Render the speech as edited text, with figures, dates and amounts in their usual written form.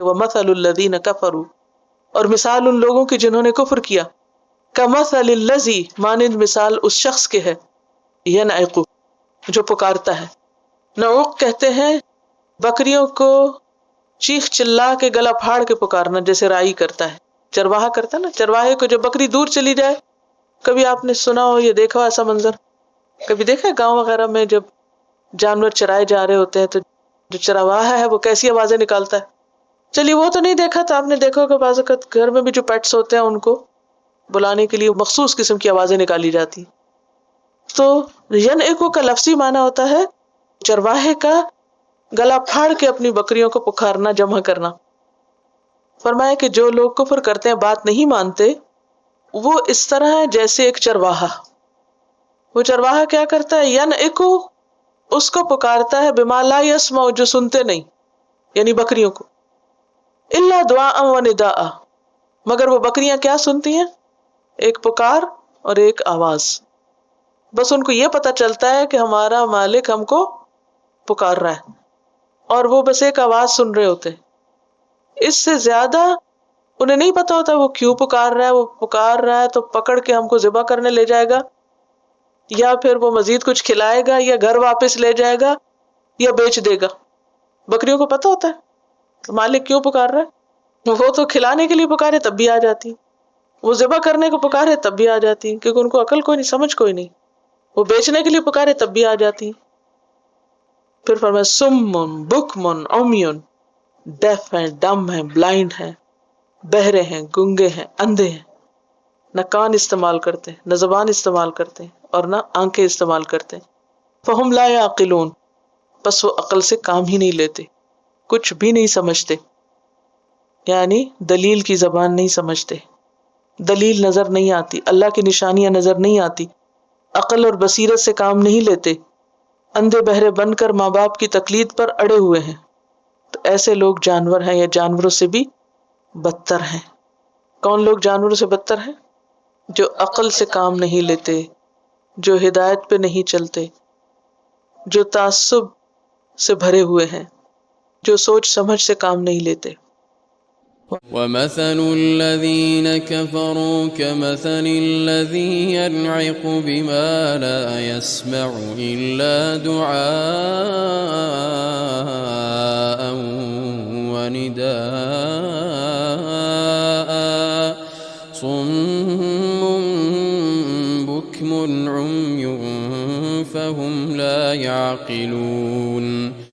وَمَثَلُ الَّذِينَ كَفَرُوا، اور مثال ان لوگوں کی جنہوں نے کفر کیا، کَمَثَلِ الَّذِی، مانند مثال اس شخص کے ہے، يَنْعِقُ، جو پکارتا ہے۔ نعوق کہتے ہیں بکریوں کو چیخ چلا کے گلا پھاڑ کے پکارنا، جیسے رائی کرتا ہے، چرواہا کرتا ہے نا، چرواہے کو جب بکری دور چلی جائے، کبھی آپ نے سنا ہو یا دیکھا ہو ایسا منظر، کبھی دیکھا ہے گاؤں وغیرہ میں جب جانور چرائے جا رہے ہوتے ہیں تو جو چرواہا ہے وہ کیسی آوازیں نکالتا ہے؟ چلیے وہ تو نہیں دیکھا تو آپ نے دیکھا ہوگا بعض اوقات گھر میں بھی جو پیٹس ہوتے ہیں ان کو بلانے کے لیے مخصوص قسم کی آوازیں نکالی جاتی۔ تو ینعقو کا لفظی معنی ہوتا ہے چرواہے کا گلا پھاڑ کے اپنی بکریوں کو پکارنا، جمع کرنا۔ فرمایا کہ جو لوگ کفر کرتے ہیں، بات نہیں مانتے، وہ اس طرح ہے جیسے ایک چرواہا۔ وہ چرواہا کیا کرتا ہے؟ ینعقو، اس کو پکارتا ہے، بما لا یسمع، جو سنتے نہیں، یعنی بکریوں کو، الا دعاء و نداء، مگر وہ بکریاں کیا سنتی ہیں؟ ایک پکار اور ایک آواز۔ بس ان کو یہ پتا چلتا ہے کہ ہمارا مالک ہم کو پکار رہا ہے، اور وہ بس ایک آواز سن رہے ہوتے۔ اس سے زیادہ انہیں نہیں پتا ہوتا وہ کیوں پکار رہا ہے۔ وہ پکار رہا ہے تو پکڑ کے ہم کو ذبح کرنے لے جائے گا، یا پھر وہ مزید کچھ کھلائے گا، یا گھر واپس لے جائے گا، یا بیچ دے گا۔ بکریوں کو پتا ہوتا ہے مالک کیوں پکار رہا ہے۔ وہ تو کھلانے کے لیے پکارے تب بھی آ جاتی، وہ ذبح کرنے کو پکارے تب بھی آ جاتی، کیونکہ ان کو عقل کوئی نہیں، سمجھ کوئی نہیں۔ وہ بیچنے کے لیے پکارے تب بھی آ جاتی۔ پھر فرمایا سمن بکمن عمیون، ڈیف ہیں، ڈم ہیں، بلائنڈ ہیں، بہرے ہیں، گنگے ہیں، اندھے ہیں، نہ کان استعمال کرتے، نہ زبان استعمال کرتے، اور نہ آنکھیں استعمال کرتے۔ فہم لا یعقلون، پس وہ عقل سے کام ہی نہیں لیتے، کچھ بھی نہیں سمجھتے، یعنی دلیل کی زبان نہیں سمجھتے، دلیل نظر نہیں آتی، اللہ کی نشانیاں نظر نہیں آتی، عقل اور بصیرت سے کام نہیں لیتے، اندھے بہرے بن کر ماں باپ کی تقلید پر اڑے ہوئے ہیں۔ تو ایسے لوگ جانور ہیں یا جانوروں سے بھی بدتر ہیں۔ کون لوگ جانوروں سے بدتر ہیں؟ جو عقل سے کام نہیں لیتے، جو ہدایت پہ نہیں چلتے، جو تعصب سے بھرے ہوئے ہیں، جو سوچ سمجھ سے کام نہیں لیتے۔ وَمَثَلُ الَّذِينَ كَفَرُوا كَمَثَلِ الَّذِي يَنْعِقُ بِمَا لَا يَسْمَعُ إِلَّا دُعَاءً وَنِدَاءً صُمٌّ بُكْمٌ عُمْيٌ فَهُمْ لَا يَعْقِلُونَ۔